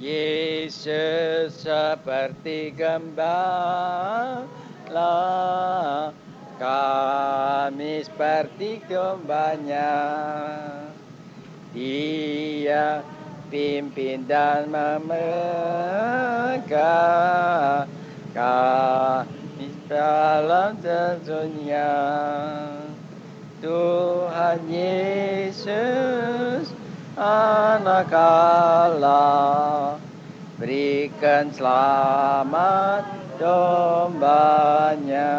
Yesus seperti gembala, kami seperti dombanya. Dia pimpin dan memegang kami dalam tentunya. Tuhan Yesus, Anak Allah, berikan selamat dombanya.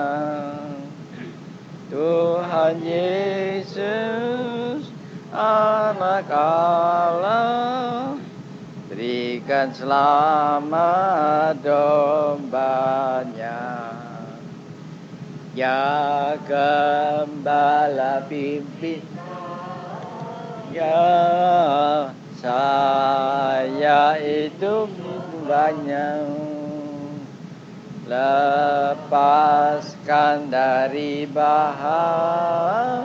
Tuhan Yesus, Anak Allah, berikan selamat dombanya. Ya gembala pimpin, ya saya itu banyak. Lepaskan dari bahaya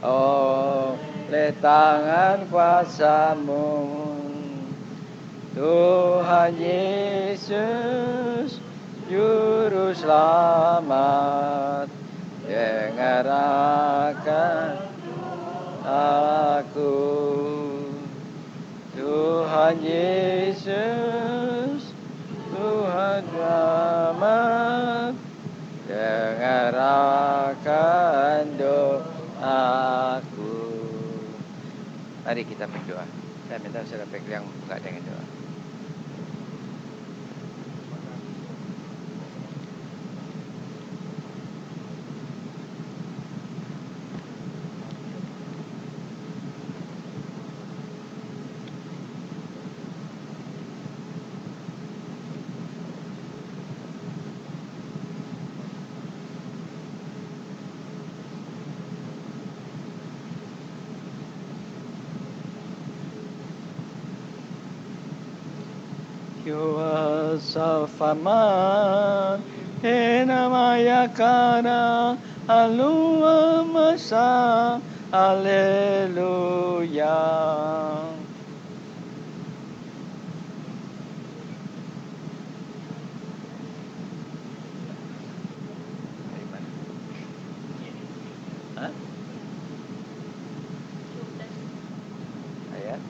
oleh tangan kuasa-Mu. Tuhan Yesus, Juru Selamat, dengar akan aku. Tuhan Yesus, Tuhan Selamat, dengar akan doaku. Mari kita berdoa. Saya minta saudara pegang buka dengan doa. Kuasa firman Enamaya kana alua masa Haleluya. Hah? Ayat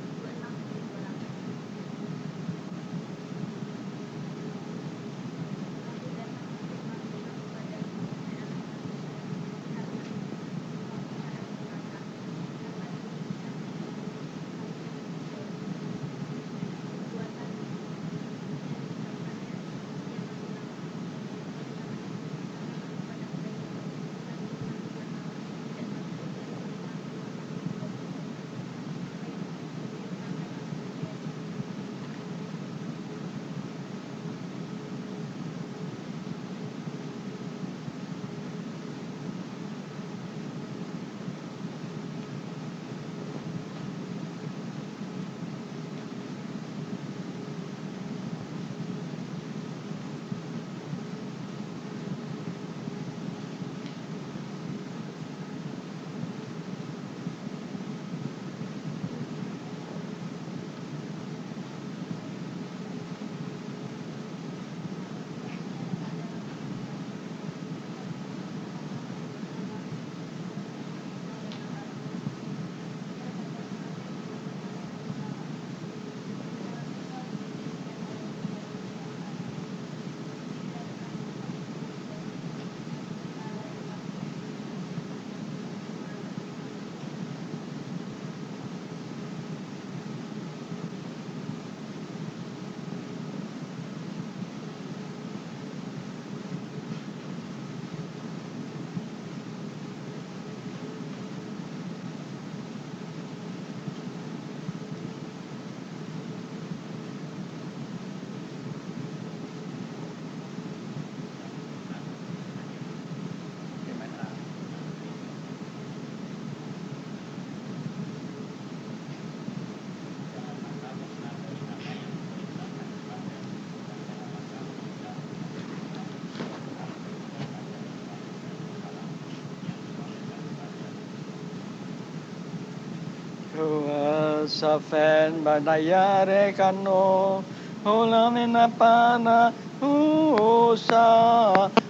Safen banayare kano Olamena pana usa.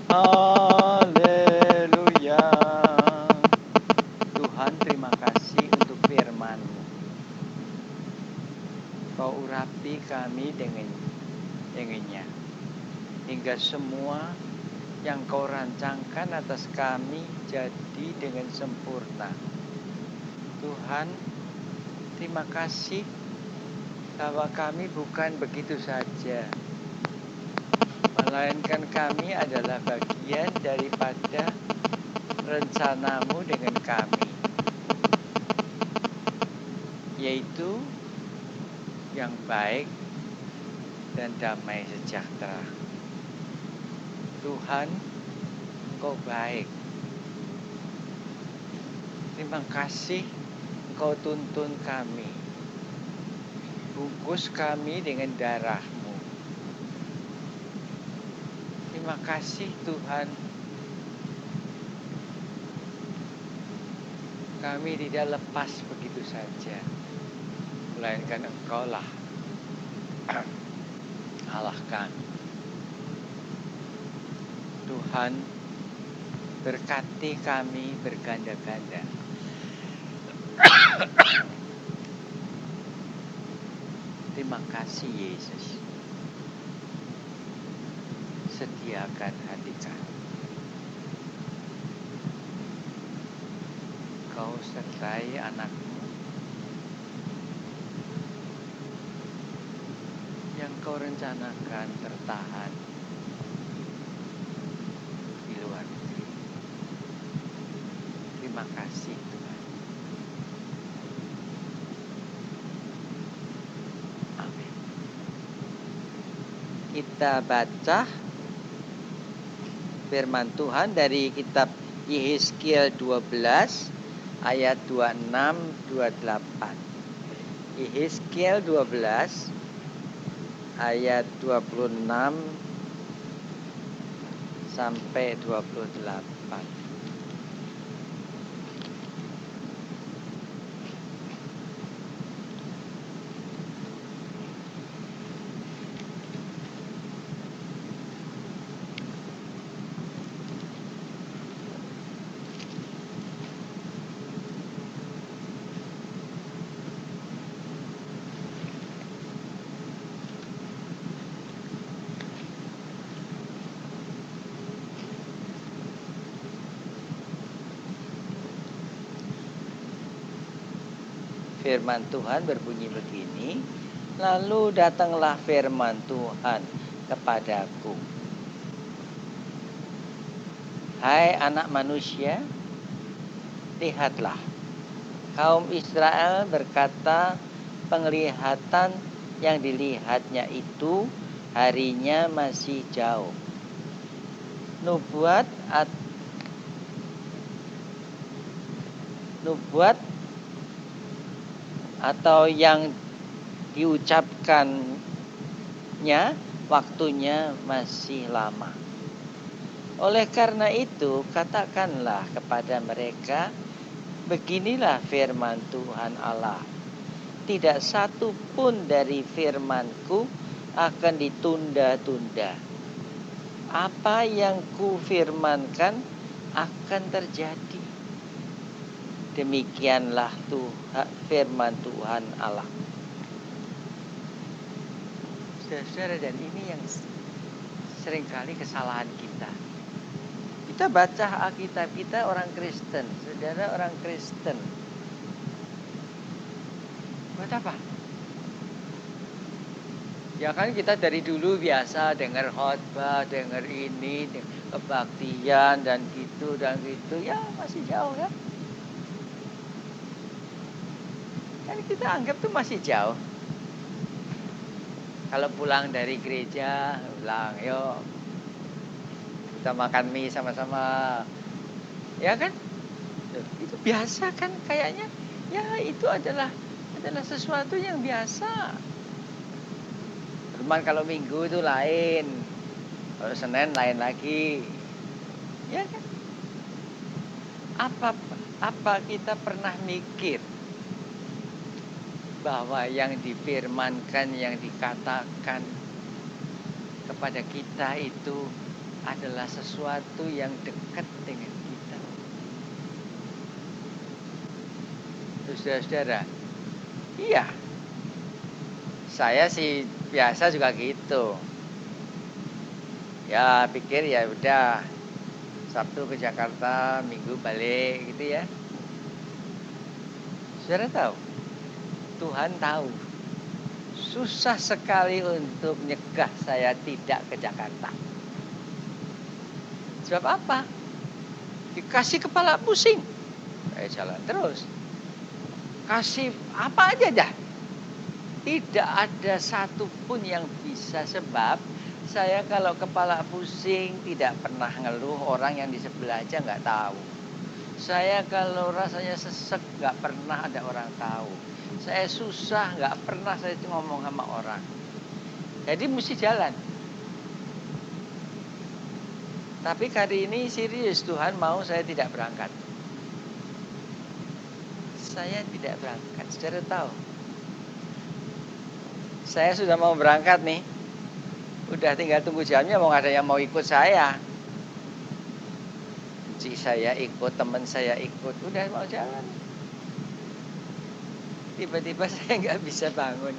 Haleluya. Tuhan, terima kasih untuk firman-Mu. Kau urapi kami dengannya, hingga semua yang Kau rancangkan atas kami jadi dengan sempurna. Tuhan, terima kasih bahwa kami bukan begitu saja, melainkan kami adalah bagian daripada rencana-Mu dengan kami, yaitu yang baik dan damai sejahtera. Tuhan, Engkau baik. Terima kasih Engkau tuntun kami, bungkus kami dengan darah-Mu. Terima kasih Tuhan, kami tidak lepas begitu saja, melainkan Engkau-lah Allah kami. Tuhan, berkati kami berganda-ganda. Terima kasih Yesus. Setiakan hati kami. Kau sertai anak-Mu yang Kau rencanakan tertahan di luar negeri. Terima kasih Tuhan. Amin. Kita baca firman Tuhan dari kitab Yehezkiel 12 ayat 26-28. Yehezkiel 12 ayat 26 sampai 28. Firman Tuhan berbunyi begini, lalu datanglah firman Tuhan kepadaku. Hai anak manusia, lihatlah, kaum Israel berkata, penglihatan yang dilihatnya itu harinya masih jauh. Nubuat atau yang diucapkannya waktunya masih lama. Oleh karena itu, katakanlah kepada mereka, beginilah firman Tuhan Allah. Tidak satu pun dari firman-Ku akan ditunda-tunda. Apa yang Ku firmankan akan terjadi. Demikianlah firman Tuhan Allah. Saudara, dan ini yang seringkali kesalahan kita. Kita baca Alkitab, kita orang Kristen, saudara, orang Kristen. Buat apa? Ya kan kita dari dulu biasa dengar khotbah, dengar ini, kebaktian dan gitu. Ya masih jauh ya. Kan kita anggap tuh masih jauh. Kalau pulang dari gereja, pulang, yuk kita makan mie sama-sama. Ya kan? Itu biasa kan kayaknya. Ya itu adalah sesuatu yang biasa. Cuman kalau Minggu itu lain. Kalau Senin lain lagi. Ya kan? Apa kita pernah mikir bahwa yang difirmankan, yang dikatakan kepada kita itu adalah sesuatu yang dekat dengan kita. Terus saudara-saudara, iya, saya sih biasa juga gitu. Ya pikir ya udah, Sabtu ke Jakarta, Minggu balik gitu ya. Saudara tahu, Tuhan tahu, susah sekali untuk nyegah saya tidak ke Jakarta. Sebab apa? Dikasih kepala pusing, saya jalan terus. Kasih apa aja dah. Tidak ada satupun yang bisa, sebab saya kalau kepala pusing tidak pernah ngeluh, orang yang di sebelah aja nggak tahu. Saya kalau rasanya sesek nggak pernah ada orang tahu. Saya susah nggak pernah saya ngomong sama orang. Jadi mesti jalan. Tapi kali ini serius, Tuhan mau saya tidak berangkat. Saya tidak berangkat, saudara tahu. Saya sudah mau berangkat nih. Udah tinggal tunggu jamnya, mau ada yang mau ikut saya. Cik saya ikut, teman saya ikut, udah mau jalan. Tiba-tiba saya nggak bisa bangun.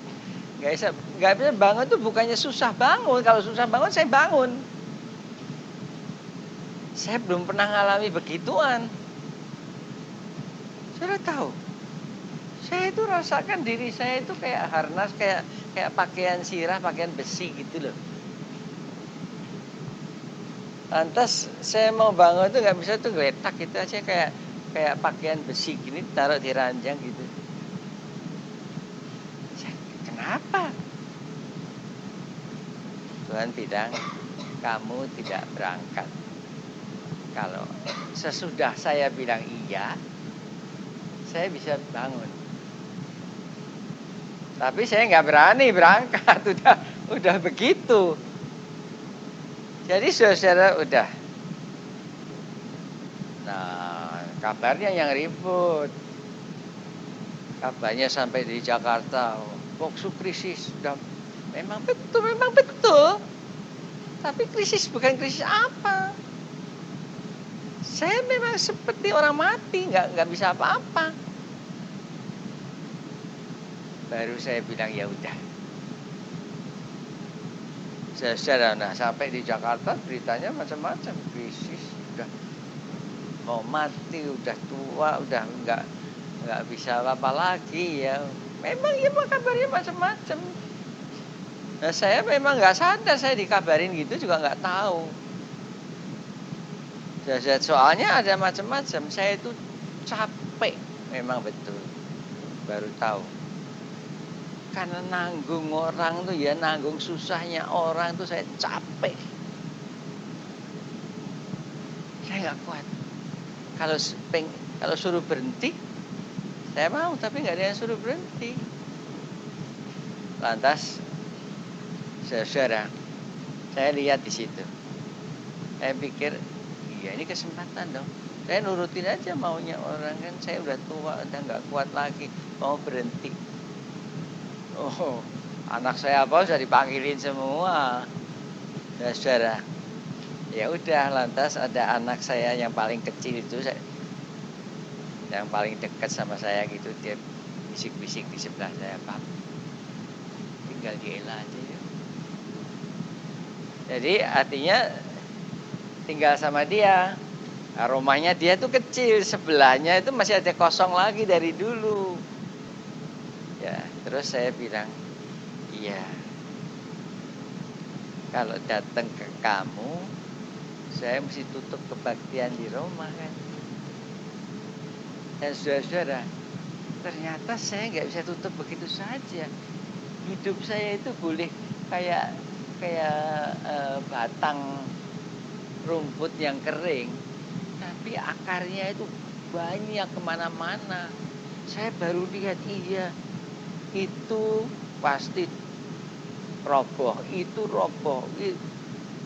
Nggak bisa bangun tuh bukannya susah bangun. Kalau susah bangun saya bangun. Saya belum pernah ngalami begituan. Saudara tahu, saya itu rasakan diri saya itu kayak harnas, kayak pakaian sirah, pakaian besi gitu loh. Lantas saya mau bangun tuh nggak bisa tuh, geletak gitu aja, kayak pakaian besi gini taruh di ranjang gitu. Kenapa? Tuhan bilang, kamu tidak berangkat. Kalau sesudah saya bilang iya, saya bisa bangun. Tapi saya nggak berani berangkat, udah begitu. Jadi saudara udah. Nah, kabarnya yang ribut. Kabarnya sampai di Jakarta, waktu krisis sudah memang betul. Tapi krisis bukan krisis apa? Saya memang seperti orang mati, nggak bisa apa-apa. Baru saya bilang ya udah. Saudara, nah sampai di Jakarta beritanya macam-macam, krisis, udah mau mati, udah tua, udah nggak bisa apa lagi ya. Memang ya kabarnya macam-macam. Nah saya memang nggak sadar, saya dikabarin gitu juga nggak tahu. Soalnya ada macam-macam. Saya itu capek, memang betul. Baru tahu. Karena nanggung orang tuh ya, nanggung susahnya orang tuh saya capek. Saya nggak kuat. Kalau suruh berhenti, saya mau, tapi nggak ada yang suruh berhenti. Lantas, saudara, saya lihat di situ. Saya pikir, iya ini kesempatan dong. Saya nurutin aja maunya orang, kan saya udah tua, udah nggak kuat lagi, mau berhenti. Oh, anak saya apa sudah dipanggilin semua. Ya saudara, ya udah, lantas ada anak saya yang paling kecil itu, yang paling dekat sama saya gitu, dia bisik-bisik di sebelah saya, Pak, tinggal diela aja ya. Jadi artinya tinggal sama dia. Nah, rumahnya dia tuh kecil, sebelahnya itu masih ada kosong lagi dari dulu. Ya, terus saya bilang, iya, kalau datang ke kamu, saya mesti tutup kebaktian di rumah kan. Dan saudara-saudara, ternyata saya nggak bisa tutup begitu saja. Hidup saya itu boleh kayak batang rumput yang kering, tapi akarnya itu banyak kemana-mana. Saya baru lihat, iya, itu pasti roboh, itu roboh.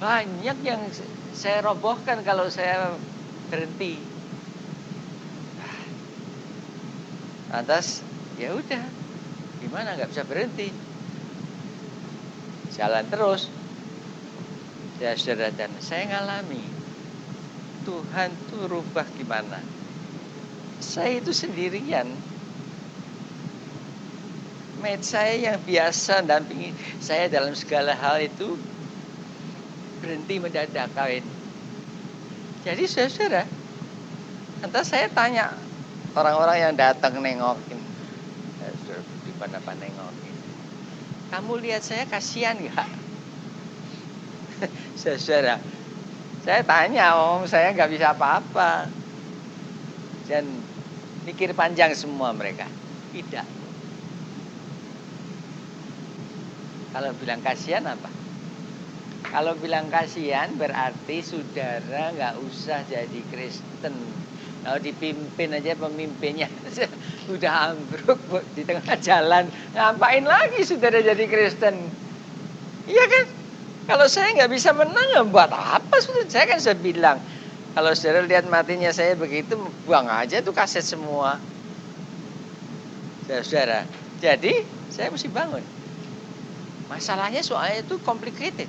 Banyak yang saya robohkan kalau saya berhenti. Lantas ya udah, gimana? gimana? Nggak bisa berhenti. Jalan terus. Ya saudara, dan saya ngalami Tuhan tuh rubah gimana. Saya itu sendirian. Mate saya yang biasa dampingi saya dalam segala hal itu berhenti mendadak kawin. Jadi saudara, entah saya tanya orang-orang yang datang nengokin, di mana nengokin, kamu lihat saya kasihan nggak? Saudara, saya tanya, saya nggak bisa apa-apa. Dan mikir panjang semua mereka. Tidak. Kalau bilang kasihan apa? Kalau bilang kasihan berarti saudara nggak usah jadi Kristen. Kalau dipimpin aja pemimpinnya udah ambruk di tengah jalan. Ngapain lagi saudara jadi Kristen? Iya kan? Kalau saya nggak bisa menang, ya buat apa? Saya kan sudah bilang, kalau saudara lihat matinya saya begitu, buang aja tuh kaset semua. Saudara, jadi saya mesti bangun. Masalahnya soalnya itu complicated.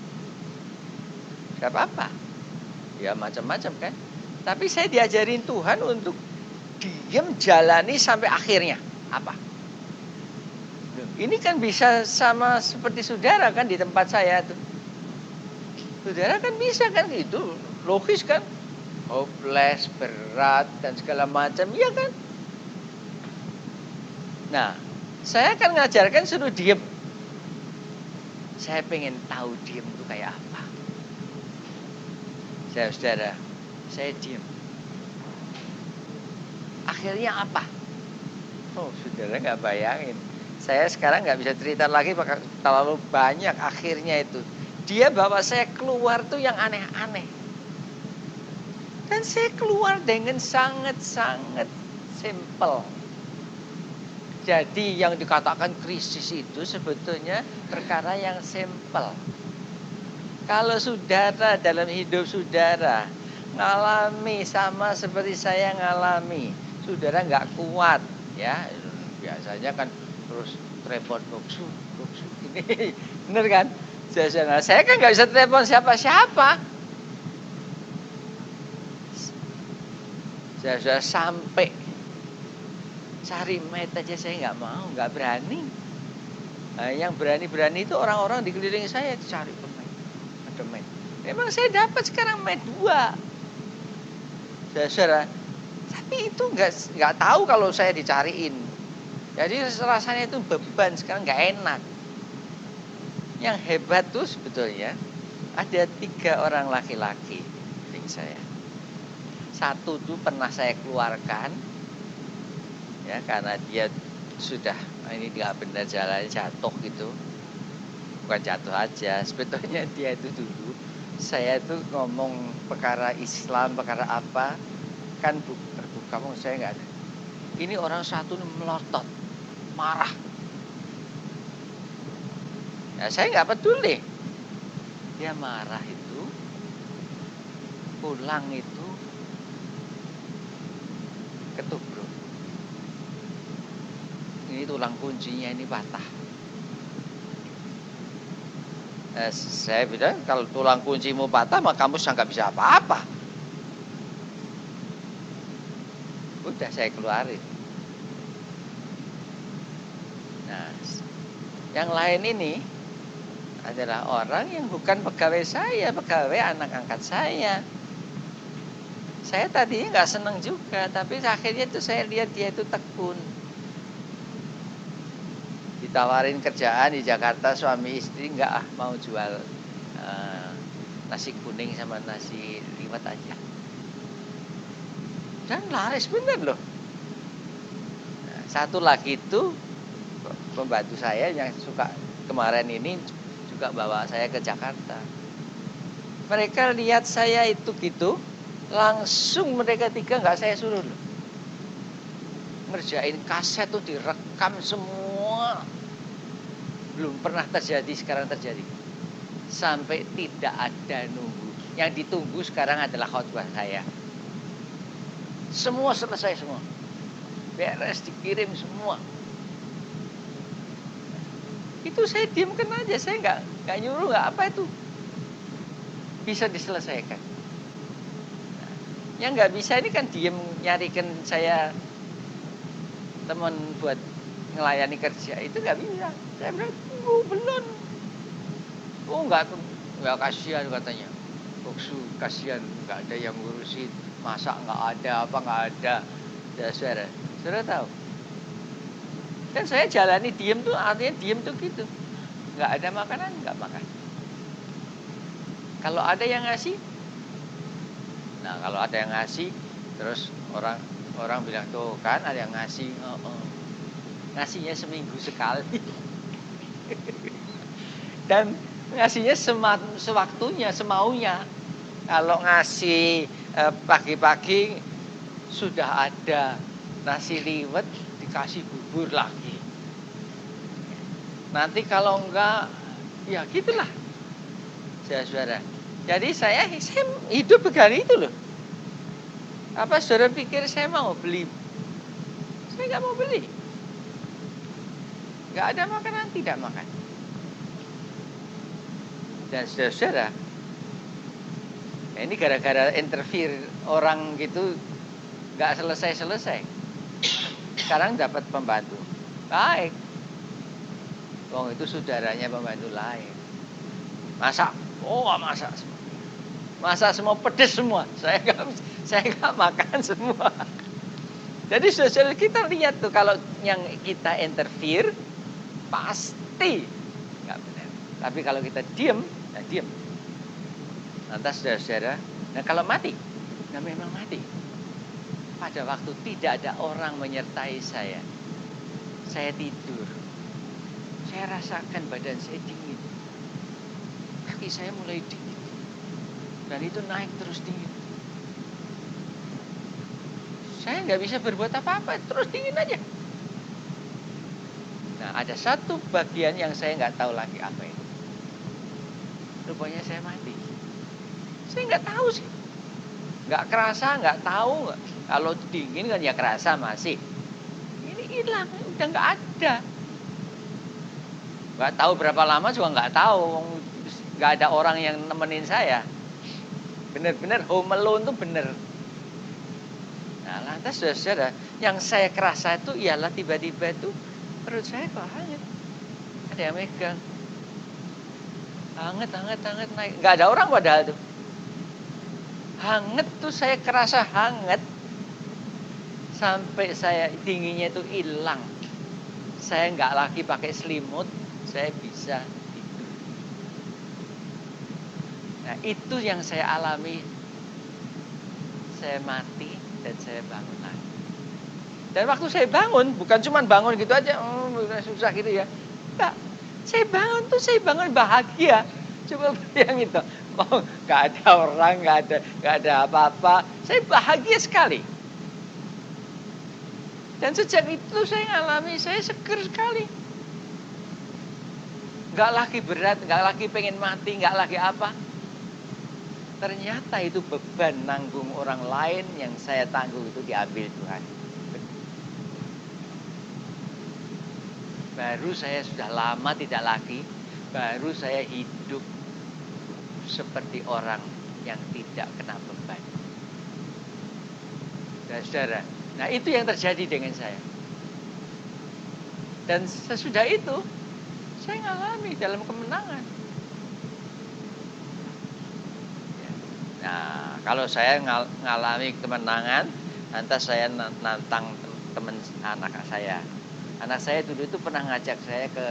Gak apa-apa. Ya macam-macam kan. Tapi saya diajarin Tuhan untuk diam jalani sampai akhirnya. Apa? Ini kan bisa sama seperti saudara kan di tempat saya tuh. Saudara kan bisa kan gitu, logis kan, hopeless, berat dan segala macam, iya kan? Nah, saya kan ngajarkan suruh diem. Saya pengen tahu diem itu kayak apa. Saudara, saya diem. Akhirnya apa? Oh, saudara nggak bayangin. Saya sekarang nggak bisa cerita lagi, terlalu banyak akhirnya itu. Dia bawa saya keluar tuh yang aneh-aneh. Dan saya keluar dengan sangat-sangat simple. Jadi yang dikatakan krisis itu sebetulnya perkara yang simple. Kalau saudara dalam hidup saudara ngalami sama seperti saya ngalami, saudara nggak kuat, ya biasanya kan terus telepon boksu ini, bener kan? Saya kan nggak bisa telepon siapa-siapa. Saya sudah sampai cari mate aja saya nggak mau, nggak berani. Nah, yang berani-berani itu orang-orang di keliling saya cari ada mate. Memang saya dapat sekarang mate 2. Saudara, tapi itu nggak tahu kalau saya dicariin. Jadi rasanya itu beban, sekarang nggak enak. Yang hebat tuh sebetulnya ada 3 orang laki-laki di saya. 1 tuh pernah saya keluarkan, ya karena dia sudah ini nggak benar jalannya, jatuh gitu. Bukan jatuh aja, sebetulnya dia itu dulu saya tuh ngomong perkara Islam, perkara apa kan terbuka, saya nggak ada. Ini orang satu melotot, marah. Ya, saya nggak peduli. Dia marah itu, pulang itu ketubruk. Ini tulang kuncinya ini patah. Saya bilang kalau tulang kuncimu patah, maka kamu sudah nggak bisa apa-apa. Udah saya keluarin. Nah, yang lain ini adalah orang yang bukan pegawai saya, pegawai anak angkat saya. Saya tadinya nggak senang juga, tapi akhirnya itu saya lihat dia itu tekun. Ditawarin kerjaan di Jakarta, suami istri nggak mau jual nasi kuning sama nasi liwet aja. Dan laris bener loh. Nah, 1 lagi itu pembantu saya yang suka kemarin ini juga bawa saya ke Jakarta. Mereka lihat saya itu gitu, langsung mereka 3 nggak saya suruh loh. Ngerjain kaset tuh direkam semua. Belum pernah terjadi, sekarang terjadi. Sampai tidak ada nunggu. Yang ditunggu sekarang adalah khotbah saya. Semua selesai semua. Beres, dikirim semua. Itu saya diamkan aja, saya nggak nyuruh, nggak apa itu. Bisa diselesaikan. Nah, yang nggak bisa ini kan diem nyarikan saya teman buat ngelayani kerja, itu nggak bisa. Saya bilang, belum. Oh nggak kasihan katanya. Boksu kasihan, nggak ada yang ngurusin, masak nggak ada, apa nggak ada. Ya saudara tahu. Dan saya jalani diem tuh artinya diem tuh gitu. Nggak ada makanan, nggak makan. Kalau ada yang ngasih, nah kalau ada yang ngasih, terus orang bilang tuh kan ada yang ngasih, ngasihnya seminggu sekali. Dan ngasihnya sewaktunya, semaunya. Kalau ngasih pagi-pagi sudah ada nasi liwet, dikasih bubur lagi. Nanti kalau enggak, ya gitulah. Saudara. Jadi saya hidup dengan itu loh. Apa saudara pikir saya mau beli? Saya nggak mau beli. Nggak ada makanan, tidak makan. Dan saudara, nah ini gara-gara interview orang gitu nggak selesai-selesai. Sekarang dapat pembantu, baik. Wong itu saudaranya pembantu lain. Masak, masak semua. Masak semua pedes semua. Saya nggak makan semua. Jadi saudara kita lihat tuh kalau yang kita interfere pasti nggak benar. Tapi kalau kita diem, nah diem. Lantas saudara, nah kalau mati, nah memang mati. Pada waktu tidak ada orang menyertai saya tidur. Saya rasakan badan saya dingin. Kaki saya mulai dingin. Dan itu naik terus dingin. Saya nggak bisa berbuat apa-apa, terus dingin aja. Nah, ada satu bagian yang saya nggak tahu lagi apa itu. Rupanya saya mati. Saya nggak tahu sih. Nggak kerasa, nggak tahu. Kalau dingin kan ya kerasa masih. Ini hilang, udah nggak ada. Nggak tahu berapa lama juga nggak tahu. Nggak ada orang yang nemenin saya. Bener-bener home alone tuh bener. Nah lantas saudara, yang saya kerasa itu ialah tiba-tiba itu perut saya kok hangat. Ada yang megang. Hangat naik. Nggak ada orang padahal tuh. Hangat tuh saya kerasa hangat. Sampai saya dinginnya itu hilang. Saya nggak lagi pakai selimut. Saya bisa tidur. Nah itu yang saya alami. Saya mati dan saya bangun lagi. Dan waktu saya bangun, bukan cuma bangun gitu aja, susah gitu ya. Enggak, saya bangun bahagia. Coba bayangin tuh, nggak ada orang, nggak ada apa-apa. Saya bahagia sekali. Dan sejak itu saya ngalami, saya seger sekali. Nggak lagi berat, nggak lagi pengen mati, nggak lagi apa. Ternyata itu beban nanggung orang lain yang saya tanggung itu diambil Tuhan. Baru saya sudah lama tidak lagi, baru saya hidup seperti orang yang tidak kena beban. Dan saudara, nah itu yang terjadi dengan saya. Dan sesudah itu, saya ngalami dalam kemenangan. Nah, kalau saya ngalami kemenangan, lantas saya nantang teman anak saya. Anak saya dulu itu pernah ngajak saya ke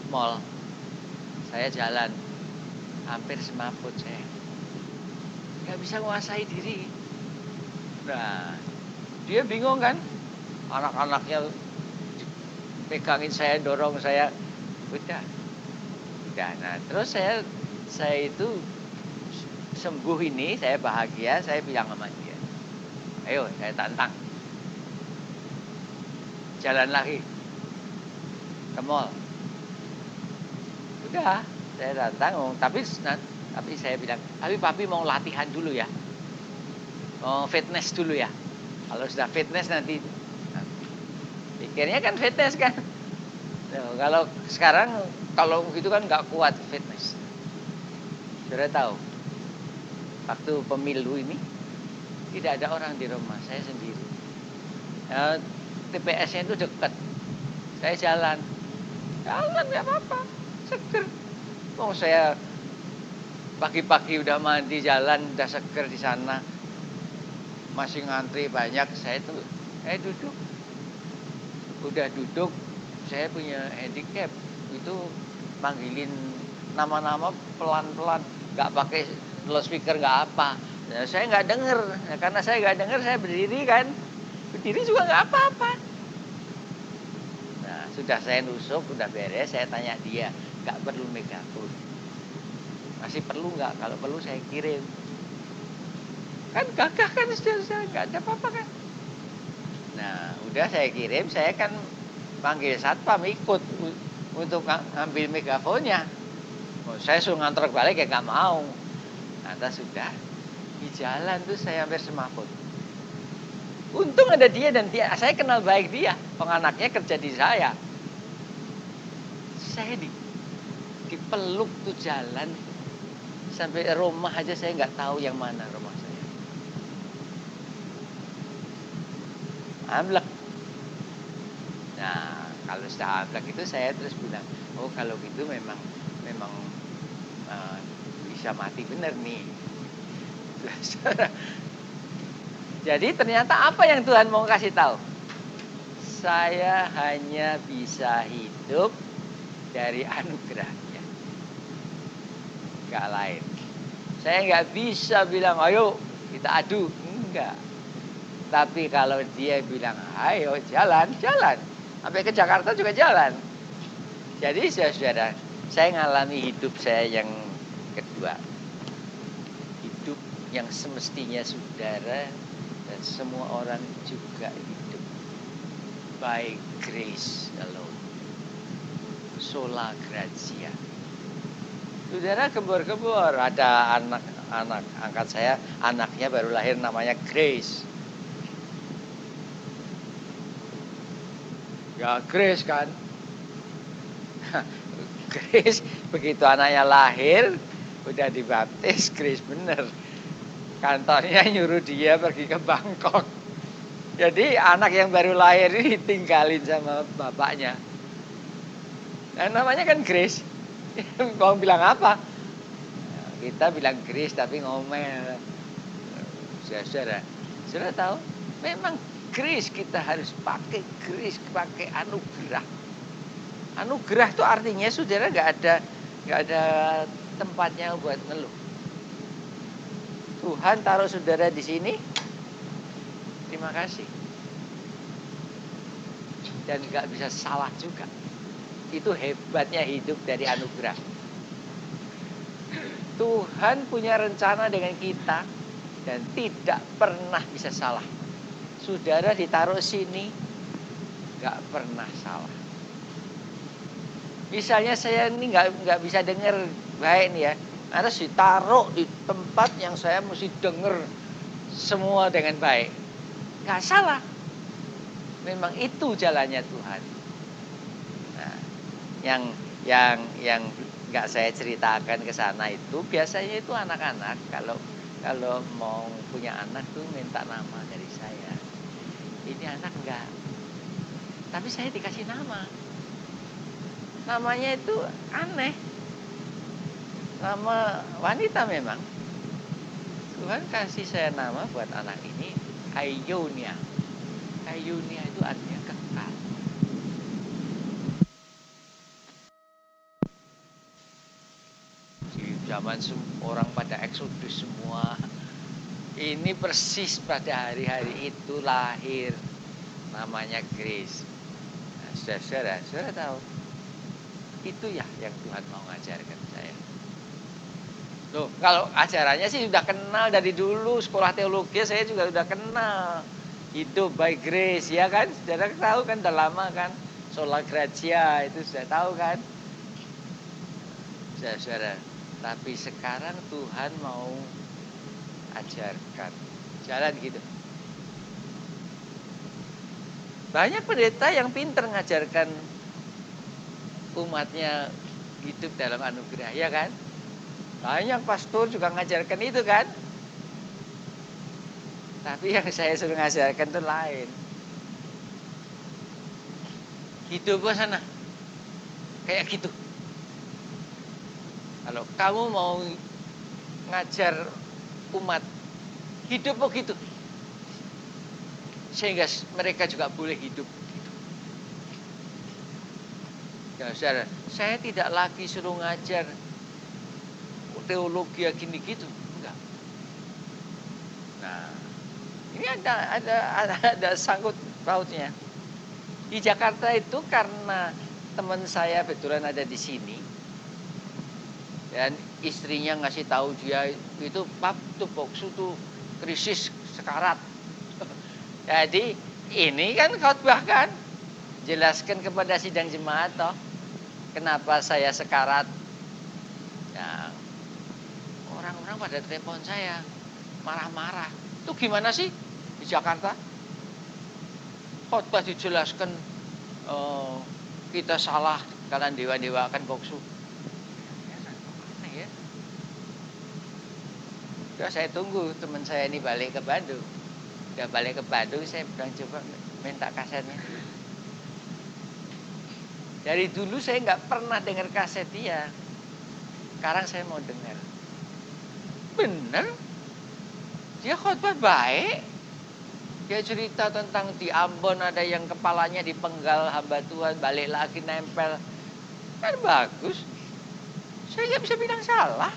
mall. Saya jalan, hampir semaput saya. Gak bisa menguasai diri. Nah, dia bingung kan? Anak-anaknya pegangin saya, dorong saya. Udah. Nah, terus saya itu sembuh ini, saya bahagia, saya bilang sama dia, ayo saya tantang, jalan lagi ke mall. Udah, saya tantang, tapi saya bilang, tapi papi mau latihan dulu ya, mau fitness dulu ya. Kalau sudah fitness nanti pikirnya kan fitness kan. Nah, kalau sekarang kalau begitu kan nggak kuat fitness. Sudah tahu, waktu pemilu ini tidak ada orang di rumah, saya sendiri. TPS-nya itu dekat, saya jalan nggak apa-apa, seger. Oh saya pagi-pagi udah mandi jalan, udah seger di sana, masih ngantri banyak, saya duduk, udah duduk, saya punya handicap, itu manggilin nama-nama pelan-pelan, nggak pakai loudspeaker, nggak apa. Nah, saya nggak denger, nah, karena saya nggak denger, saya berdiri kan, berdiri juga nggak apa-apa. Nah, sudah saya nusuk, udah beres, saya tanya dia, nggak perlu megafon, masih perlu nggak? Kalau perlu saya kirim. Kan gagah kan, sudah nggak ada apa-apa kan. Nah, udah saya kirim, saya kan panggil satpam ikut untuk ngambil megafonnya. Oh, saya suruh ngantor balik ya nggak mau. Nah, sudah di jalan tuh saya hampir semaput. Untung ada dia dan saya kenal baik dia, penganaknya kerja di saya. Saya dipeluk tuh jalan sampai rumah aja saya nggak tahu yang mana rumah saya. Amblek. Nah, kalau sudah amblek itu saya terus bilang, oh kalau gitu memang bisa mati bener nih. Jadi ternyata apa yang Tuhan mau kasih tahu? Saya hanya bisa hidup dari anugerahnya, nggak lain. Saya nggak bisa bilang, ayo kita adu, enggak. Tapi kalau dia bilang, ayo jalan, sampai ke Jakarta juga jalan. Jadi saudara, saya ngalami hidup saya yang kedua, hidup yang semestinya saudara dan semua orang juga hidup by grace alone, sola gratia. Saudara gembor-gembor, ada anak angkat saya, anaknya baru lahir namanya Grace. Ya Grace kan. Grace begitu anaknya lahir udah dibaptis Grace bener. Kantornya nyuruh dia pergi ke Bangkok. Jadi anak yang baru lahir ini ditinggalin sama bapaknya. Nah, namanya kan Grace. Mau bilang apa? Kita bilang Grace tapi ngomel. Saudara tahu? Memang Grace kita harus pakai Grace, pakai anugerah. Anugerah itu artinya saudara nggak ada tempatnya buat ngeluh. Tuhan taruh saudara di sini, terima kasih. Dan nggak bisa salah juga. Itu hebatnya hidup dari anugerah. Tuhan punya rencana dengan kita dan tidak pernah bisa salah. Saudara ditaruh sini, nggak pernah salah. Misalnya saya ini nggak bisa dengar baik nih ya, harus ditaruh di tempat yang saya mesti dengar semua dengan baik. Nggak salah. Memang itu jalannya Tuhan. Nah, yang nggak saya ceritakan ke sana itu biasanya itu anak-anak kalau mau punya anak tuh minta nama dari saya. Ini anak enggak. Tapi saya dikasih nama. Namanya itu aneh. Nama wanita memang. Tuhan kasih saya nama buat anak ini Aionia. Aionia itu artinya kekal. Di zaman orang pada eksodus semua. Ini persis pada hari-hari itu lahir. Namanya Grace. Nah, saudara tahu. Itu ya yang Tuhan mau ngajarkan saya. Loh, kalau ajarannya sih sudah kenal dari dulu, sekolah teologi saya juga sudah kenal. Hidup by grace, ya kan? Saudara tahu kan, udah lama kan? Sola gratia, itu sudah tahu kan? Saudara, tapi sekarang Tuhan mau ajarkan. Jalan gitu. Banyak pendeta yang pintar ngajarkan umatnya hidup dalam anugerah, ya kan? Banyak pastor juga ngajarkan itu kan. Tapi yang saya suruh ngajarkan itu lain. Hidup ke sana. Kayak gitu. Kalau kamu mau ngajar umat, hidup begitu. Sehingga mereka juga boleh hidup. Ya, saudara, saya tidak lagi suruh ngajar teologi gini gitu, enggak. Nah, ini ada sangkut pautnya. Di Jakarta itu karena teman saya betulan ada di sini dan istrinya ngasih tahu dia itu pap tuh boksu tuh krisis sekarat. Jadi ini kan khotbah kan, jelaskan kepada sidang jemaat toh kenapa saya sekarat. Nah, orang-orang pada telepon saya marah-marah. Itu gimana sih di Jakarta? Khotbah dijelaskan kita salah karena dewa-dewakan boksu. Aneh ya. Terus saya tunggu teman saya ini balik ke Bandung. Udah balik ke Bandung, saya bilang coba minta kasetnya. Dari dulu saya nggak pernah dengar kaset dia. Sekarang saya mau dengar. Bener, dia khotbah baik. Dia cerita tentang di Ambon ada yang kepalanya dipenggal hamba Tuhan, balik lagi nempel. Kan bagus. Saya nggak bisa bilang salah.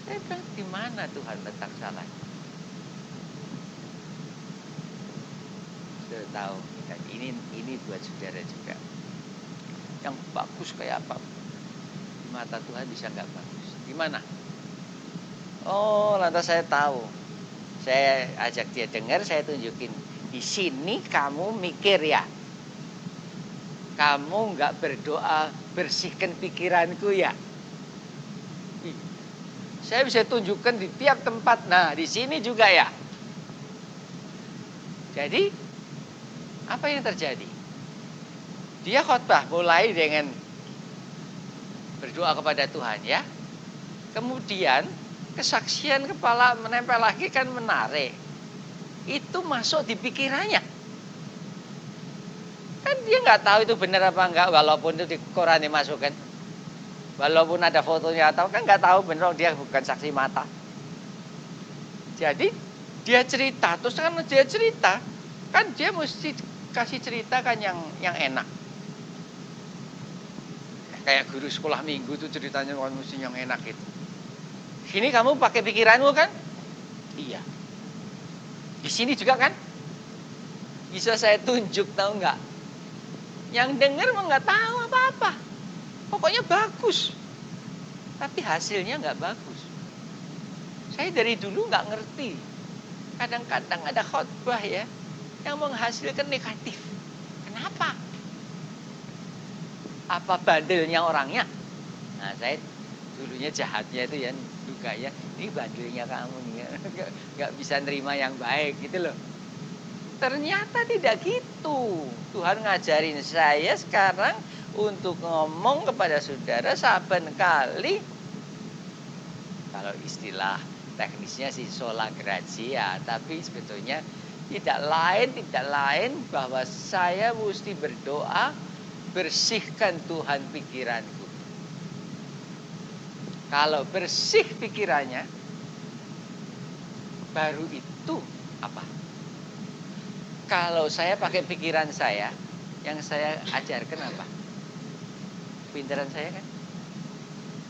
Saya bilang di mana Tuhan letak salah? Sudah tahu. Dan ini buat saudara juga. Yang bagus kayak apa? Di mata Tuhan bisa nggak bagus? Di mana? Oh, lantas saya tahu. Saya ajak dia dengar, saya tunjukin. Di sini kamu mikir ya. Kamu nggak berdoa, bersihkan pikiranku ya. Saya bisa tunjukkan di tiap tempat. Nah, di sini juga ya. Jadi, apa yang terjadi? Dia khotbah mulai dengan berdoa kepada Tuhan ya. Kemudian kesaksian kepala menempel lagi kan menarik. Itu masuk di pikirannya. Kan dia nggak tahu itu benar apa enggak, walaupun itu di koran dimasukkan. Walaupun ada fotonya atau kan nggak tahu benar, dia bukan saksi mata. Jadi dia cerita, terus kan dia cerita, kan dia mesti kasih cerita kan yang enak. Kayak guru sekolah minggu tuh ceritanya kan mesti yang enak itu. Sini kamu pakai pikiranmu kan? Iya. Di sini juga kan? Bisa saya tunjuk, tahu nggak? Yang dengar mah nggak tahu apa-apa. Pokoknya bagus. Tapi hasilnya nggak bagus. Saya dari dulu nggak ngerti. Kadang-kadang ada khotbah ya yang menghasilkan negatif. Kenapa? Apa bandelnya orangnya? Nah, saya dulunya jahatnya itu ya, juga ya, ini bandelnya kamu nih, nggak bisa nerima yang baik gitu loh. Ternyata tidak gitu. Tuhan ngajarin saya sekarang untuk ngomong kepada saudara saben kali, kalau istilah teknisnya sih sola gratia, tapi sebetulnya tidak lain bahwa saya mesti berdoa, bersihkan Tuhan pikiranku. Kalau bersih pikirannya, baru itu apa? Kalau saya pakai pikiran saya, yang saya ajarkan apa? Pintaran saya kan?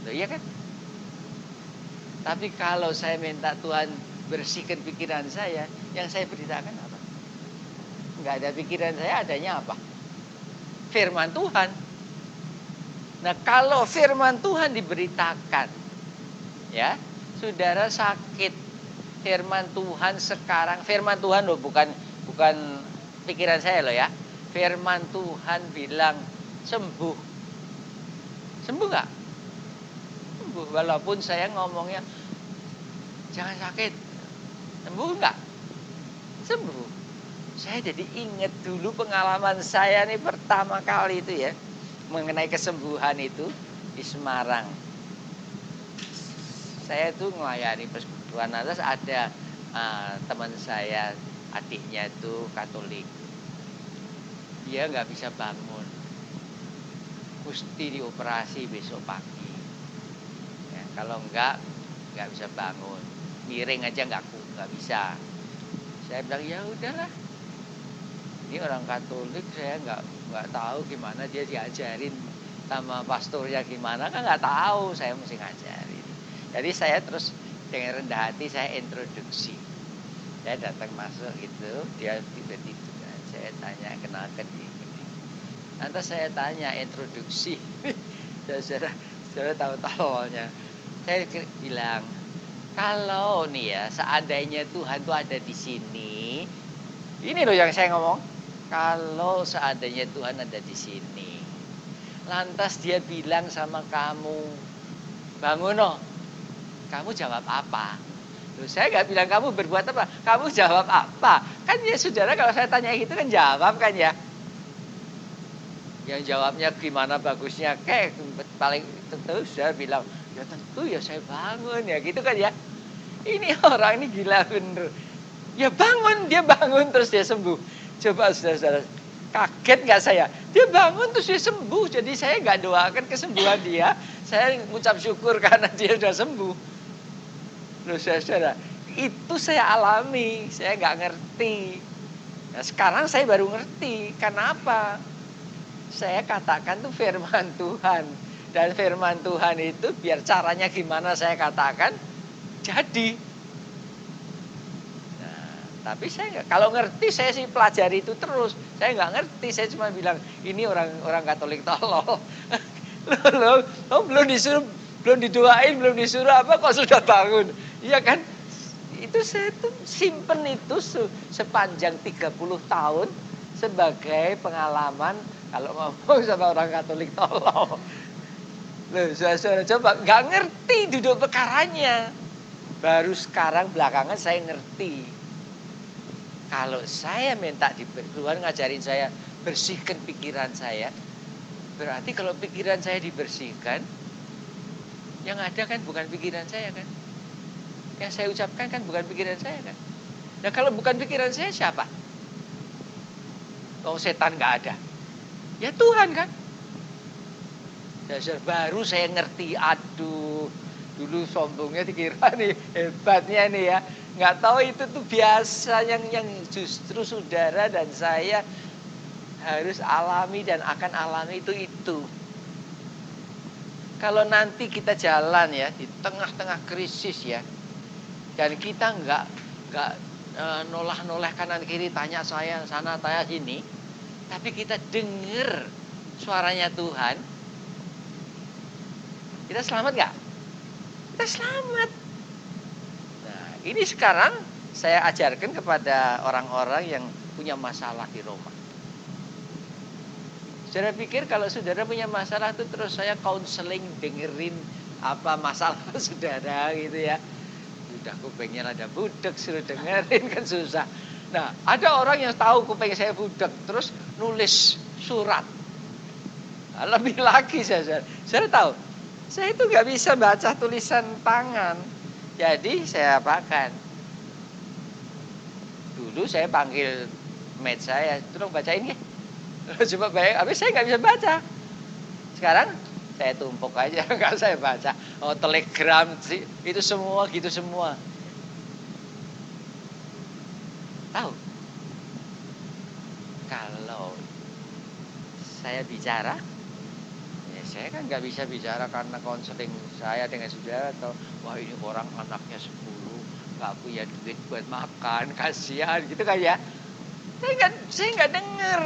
Loh iya kan? Tapi kalau saya minta Tuhan bersihkan pikiran saya, yang saya beritakan apa? Enggak ada pikiran saya, adanya apa? Firman Tuhan. Nah, kalau firman Tuhan diberitakan, ya, saudara sakit, firman Tuhan sekarang, firman Tuhan loh, bukan pikiran saya loh ya. Firman Tuhan bilang sembuh. Sembuh nggak? Sembuh. Walaupun saya ngomongnya jangan sakit, sembuh nggak? Sembuh. Saya jadi ingat dulu pengalaman saya nih pertama kali itu ya. mengenai kesembuhan itu di Semarang. Saya tuh melayani persekutuan, lantas ada teman saya, adiknya itu Katolik. Dia nggak bisa bangun, mesti dioperasi besok pagi. Ya, kalau nggak bisa bangun, miring aja nggak bisa. Saya bilang ya udahlah, ini orang Katolik, saya nggak tahu gimana dia diajarin sama pastornya gimana, kan nggak tahu, saya mesti ngajarin. Jadi saya terus dengan rendah hati saya introduksi. Saya datang masuk gitu, dia tidur. Saya tanya kenalkan gini. Nanti saya tanya introduksi. Saudara tahu awalnya. Saya bilang, kalau nih ya seandainya Tuhan tuh ada di sini, ini loh yang saya ngomong. Kalau seandainya Tuhan ada di sini, lantas dia bilang sama kamu, bangun loh. Kamu jawab apa? Loh, saya nggak bilang kamu berbuat apa. Kamu jawab apa? Kan ya saudara kalau saya tanya gitu kan jawab kan ya. Yang jawabnya gimana bagusnya. Kayak paling tentu saya bilang, ya tentu ya saya bangun ya gitu kan ya. Ini orang ini gila bener. Ya bangun, dia bangun terus dia sembuh. Coba saudara-saudara, kaget nggak saya? Dia bangun terus dia sembuh. Jadi saya nggak doakan kesembuhan dia. Saya mengucap syukur karena dia sudah sembuh. Loh saudara, itu saya alami, saya nggak ngerti. Nah, sekarang saya baru ngerti, kenapa? Saya katakan tuh firman Tuhan. Dan firman Tuhan itu biar caranya gimana saya katakan, jadi. Nah, tapi saya nggak, kalau ngerti saya sih pelajari itu terus. Saya nggak ngerti, saya cuma bilang, ini orang Katolik tolol. Loh, belum disuruh, belum didoain, belum disuruh apa kok sudah bangun. Iya kan? Itu saya tuh simpen itu sepanjang 30 tahun sebagai pengalaman kalau ngomong sama orang Katolik tolong. Loh, saudara coba nggak ngerti duduk perkaranya. Baru sekarang belakangan saya ngerti. Kalau saya minta Tuhan ngajarin saya bersihkan pikiran saya, berarti kalau pikiran saya dibersihkan, yang ada kan bukan pikiran saya kan. Yang saya ucapkan kan bukan pikiran saya kan. Nah kalau bukan pikiran saya siapa? Oh setan nggak ada. Ya Tuhan kan. Dasar baru saya ngerti. Aduh, dulu sombongnya dikira nih hebatnya nih ya. Nggak tahu itu tuh biasa yang justru saudara dan saya harus alami dan akan alami itu. Kalau nanti kita jalan ya di tengah-tengah krisis ya. Dan kita nggak nolah-nolah kanan kiri tanya saya sana tanya sini, tapi kita dengar suaranya Tuhan, kita selamat nggak? Kita selamat. Nah ini sekarang saya ajarkan kepada orang-orang yang punya masalah di Roma. Saudara pikir kalau saudara punya masalah itu terus saya counseling dengerin apa masalah saudara gitu ya. Udah kupingnya ada budek suruh dengerin kan susah. Nah ada orang yang tahu kuping saya budek terus nulis surat. Nah, lebih lagi saya tahu saya itu nggak bisa baca tulisan tangan. Jadi saya apakan? Dulu saya panggil mate saya, tolong bacain ya. Coba bayang, habis saya nggak bisa baca. Sekarang saya tumpuk aja, nggak saya baca. Oh telegram sih, itu semua gitu semua. Tahu? Kalau saya bicara, ya saya kan nggak bisa bicara karena konseling saya dengan saudara atau wah ini orang anaknya 10 nggak punya duit buat makan, kasihan gitu kan ya. Saya nggak dengar.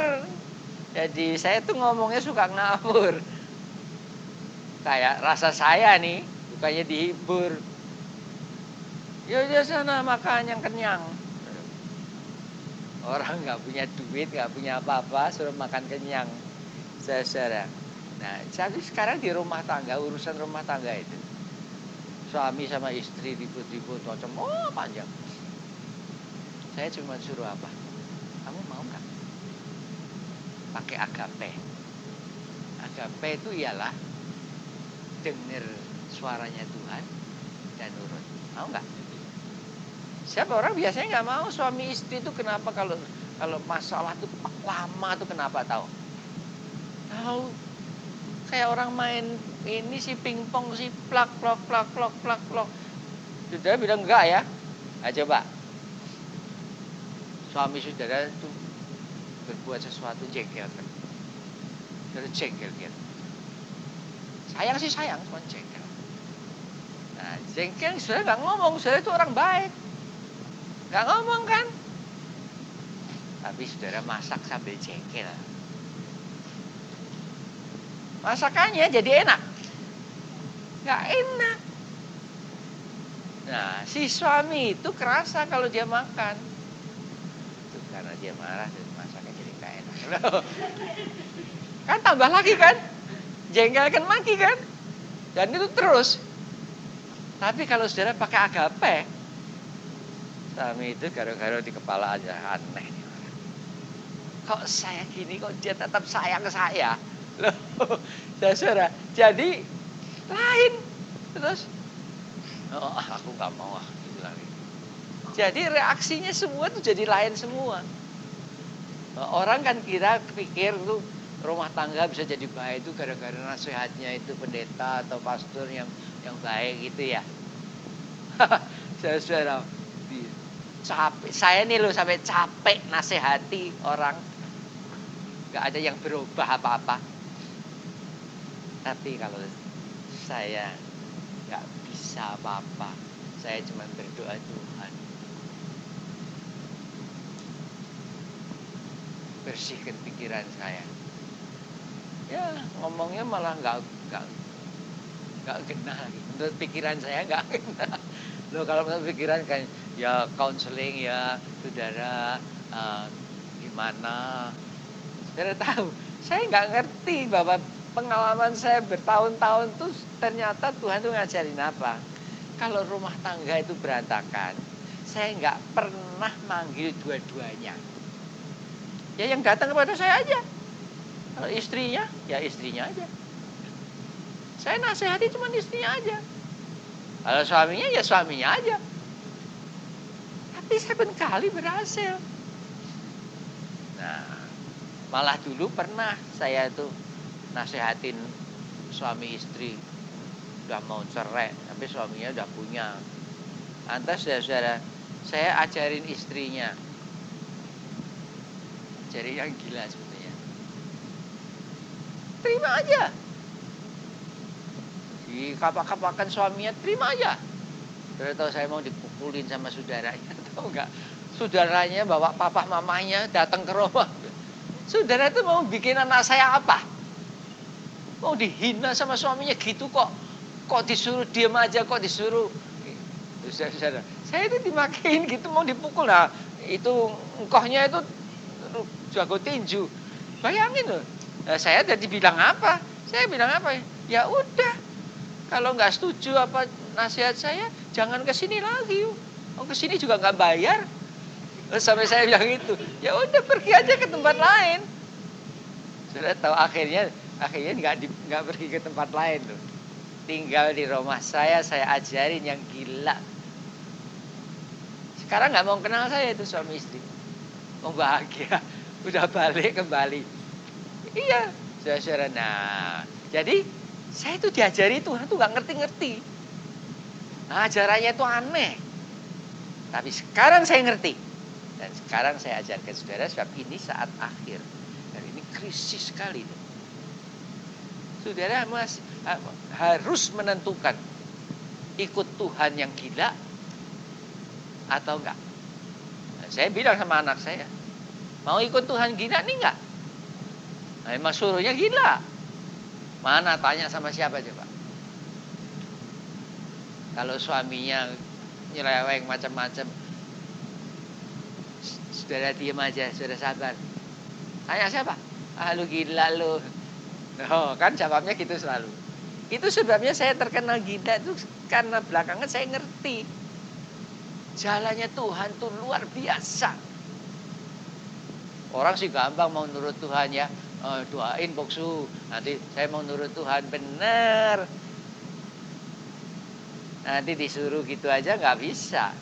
Jadi saya tuh ngomongnya suka ngawur. Kayak rasa saya nih, bukannya dihibur. Ya udah sana makan yang kenyang. Orang nggak punya duit, nggak punya apa-apa, suruh makan kenyang. Saudara. Nah, jadi sekarang di rumah tangga, urusan rumah tangga itu. Suami sama istri ribut-ribut, macam panjang. Saya cuma suruh apa? Kamu mau nggak? Pakai agape. Agape itu ialah dengar suaranya Tuhan dan nurut. Mau nggak? Siapa orang biasanya nggak mau suami istri itu kenapa kalau masalah itu lama tuh kenapa tahu? Tahu kayak orang main ini si pingpong si plak plak plak plak plak plak. Saudara bilang enggak ya? Nah, coba suami saudara itu berbuat sesuatu jengkel kan? Saudara jengkel gitu. Sayang sih sayang, cuma jengkel. Nah jengkel saudara nggak ngomong, saudara itu orang baik, nggak ngomong kan? Tapi saudara masak sambil jengkel. Masakannya jadi enak? Nggak enak. Nah, si suami itu kerasa kalau dia makan. Itu karena dia marah dan masaknya jadi nggak enak. Kan tambah lagi kan? Jengkel kan lagi kan? Dan itu terus. Tapi kalau saudara pakai agape, suami itu garau-garau di kepala aja aneh. Kok saya gini, kok dia tetap sayang ke saya? Loh, saudara, jadi lain. Terus, oh aku nggak mau gitu lagi. Jadi reaksinya semua tuh jadi lain semua. Orang kan pikir tuh rumah tangga bisa jadi baik itu gara-gara nasihatnya itu pendeta atau pastor yang baik gitu ya. Saudara, capek. Saya nih loh sampai capek nasihati orang. Gak ada yang berubah apa-apa. Tapi kalau saya gak bisa apa-apa, saya cuma berdoa Tuhan bersihkan pikiran saya. Ya ngomongnya malah gak kena lagi. Menurut pikiran saya gak kena. Loh kalau menurut pikiran kan ya counseling ya saudara gimana. Saudara tahu, saya nggak ngerti bahwa pengalaman saya bertahun-tahun tuh ternyata Tuhan tuh ngajarin apa. Kalau rumah tangga itu berantakan, saya nggak pernah manggil dua-duanya. Ya yang datang kepada saya aja. Kalau istrinya, ya istrinya aja. Saya nasihati cuma istrinya aja. Kalau suaminya, ya suaminya aja. Tapi seringkali berhasil. Nah, malah dulu pernah saya tuh nasihatin suami istri udah mau cerai, tapi suaminya udah punya. Lantas saudara, saya ajarin istrinya, jadi yang gila sebetulnya. Terima aja. Dikapak-kapakan suaminya, terima aja. Saudara tahu saya mau dipukulin sama saudaranya, tahu nggak? Saudaranya bawa papa mamanya datang ke rumah. Saudara itu mau bikin anak saya apa? Mau dihina sama suaminya gitu kok. Kok disuruh diam aja, kok disuruh. Saudara, saya itu dimakin gitu mau dipukul. Nah, itu engkohnya itu jago tinju. Bayangin loh. Nah, saya tadi bilang apa? Saya bilang apa? Ya udah. Kalau nggak setuju apa nasihat saya, jangan kesini lagi. Oh kesini juga nggak bayar. Sampai saya bilang itu, ya udah pergi aja ke tempat lain. Sudah tahu akhirnya nggak pergi ke tempat lain loh. Tinggal di rumah saya ajarin yang gila. Sekarang nggak mau kenal saya itu suami istri. Mau bahagia, udah balik kembali. Iya, saudara. Nah, jadi saya itu diajari Tuhan tuh nggak ngerti-ngerti. Nah, ajarannya itu aneh. Tapi sekarang saya ngerti. Dan sekarang saya ajarkan saudara sebab ini saat akhir. Dan ini krisis sekali. Saudara harus menentukan ikut Tuhan yang gila atau enggak. Nah, saya bilang sama anak saya, mau ikut Tuhan gila nih enggak? Nah, emang suruhnya gila. Mana tanya sama siapa coba? Kalau suaminya nyeleweng macam-macam, saudara diam aja, saudara sabar. Tanya siapa? Ah lu gila lu. Oh, kan jawabnya gitu selalu. Itu sebabnya saya terkenal gila itu karena belakangan saya ngerti. Jalannya Tuhan tuh luar biasa. Orang sih gampang mau nurut Tuhan ya. doain boksu, nanti saya mau nurut Tuhan benar. Nanti disuruh gitu aja nggak bisa.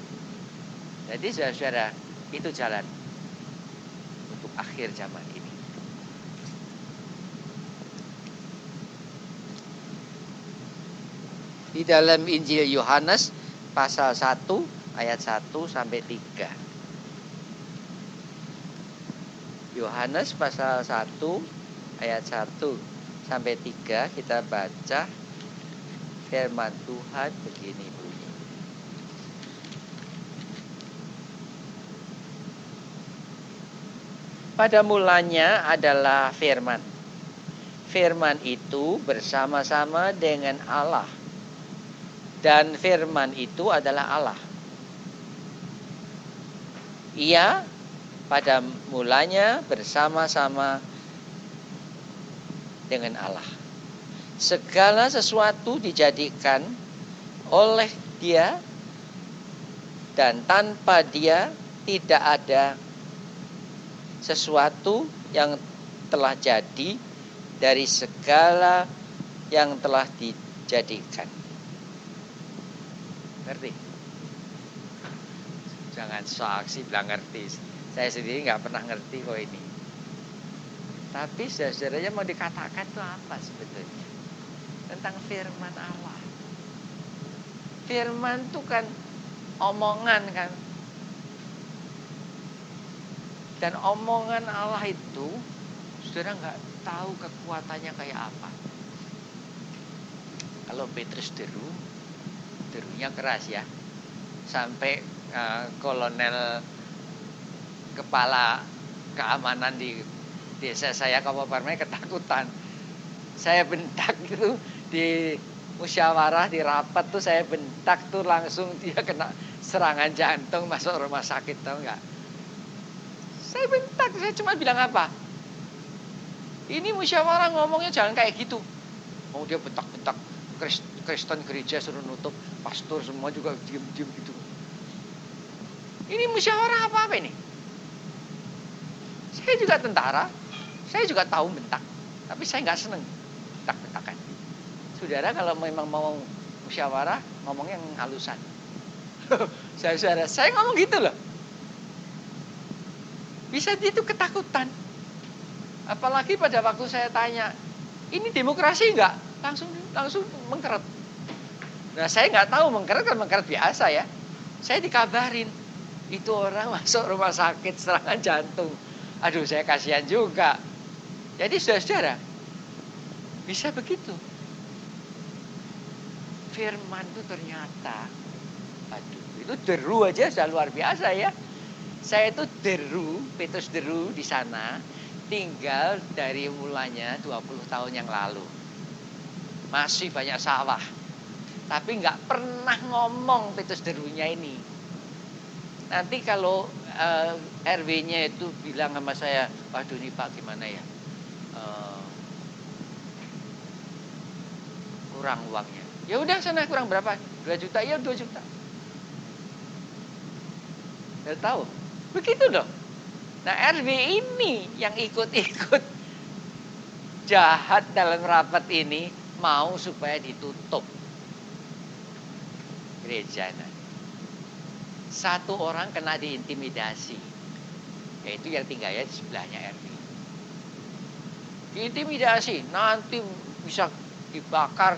Jadi saudara-saudara, itu jalan untuk akhir zaman ini. Di dalam Injil Yohanes pasal 1 ayat 1 sampai 3. Yohanes pasal 1 ayat 1 sampai 3 kita baca firman Tuhan begini bunyi. Pada mulanya adalah firman. Firman itu bersama-sama dengan Allah. Dan firman itu adalah Allah. Ia pada mulanya bersama-sama dengan Allah. Segala sesuatu dijadikan oleh Dia, dan tanpa Dia tidak ada sesuatu yang telah jadi dari segala yang telah dijadikan. Ngerti? Jangan sok sih bilang ngerti. Saya sendiri nggak pernah ngerti kok ini. Tapi saudara-saudaranya mau dikatakan itu apa sebetulnya? Tentang firman Allah. Firman itu kan omongan kan. Dan omongan Allah itu saudara nggak tahu kekuatannya kayak apa. Kalau Petrus derunya keras ya. Sampai kolonel kepala keamanan di desa saya Kabupaten Parmai ketakutan. Saya bentak gitu di musyawarah, di rapat tuh saya bentak tuh langsung dia kena serangan jantung masuk rumah sakit, tahu nggak? Saya bentak, saya cuma bilang apa? Ini musyawarah ngomongnya jangan kayak gitu. Mau dia bentak-bentak, Kristen gereja suruh nutup, pastor semua juga diem-diem gitu. Ini musyawarah apa ini? Saya juga tentara, saya juga tahu bentak, tapi saya nggak seneng bentak-bentakan. Saudara kalau memang mau musyawarah ngomong yang halusan. Saudara, saya ngomong gitu loh. Bisa dia itu ketakutan. Apalagi pada waktu saya tanya, ini demokrasi enggak? Langsung mengkeret. Nah saya nggak tahu mengkeret kan mengkeret biasa ya. Saya dikabarin itu orang masuk rumah sakit serangan jantung. Aduh saya kasihan juga. Jadi saudara, bisa begitu. Firman itu ternyata, aduh itu deru aja sudah luar biasa ya. Saya itu Petrus deru di sana, tinggal dari mulanya 20 tahun yang lalu. Masih banyak sawah. Tapi nggak pernah ngomong Petrus derunya ini. Nanti kalau RW-nya itu bilang sama saya, waduh nih Pak gimana ya, kurang uangnya. Ya udah sana kurang berapa? 2 juta, ya 2 juta. Udah tahu? Begitu dong. Nah RW ini yang ikut-ikut jahat dalam rapat ini mau supaya ditutup gerejanya. Satu orang kena diintimidasi, yaitu yang tinggalnya di sebelahnya RW. Diintimidasi, nanti bisa dibakar,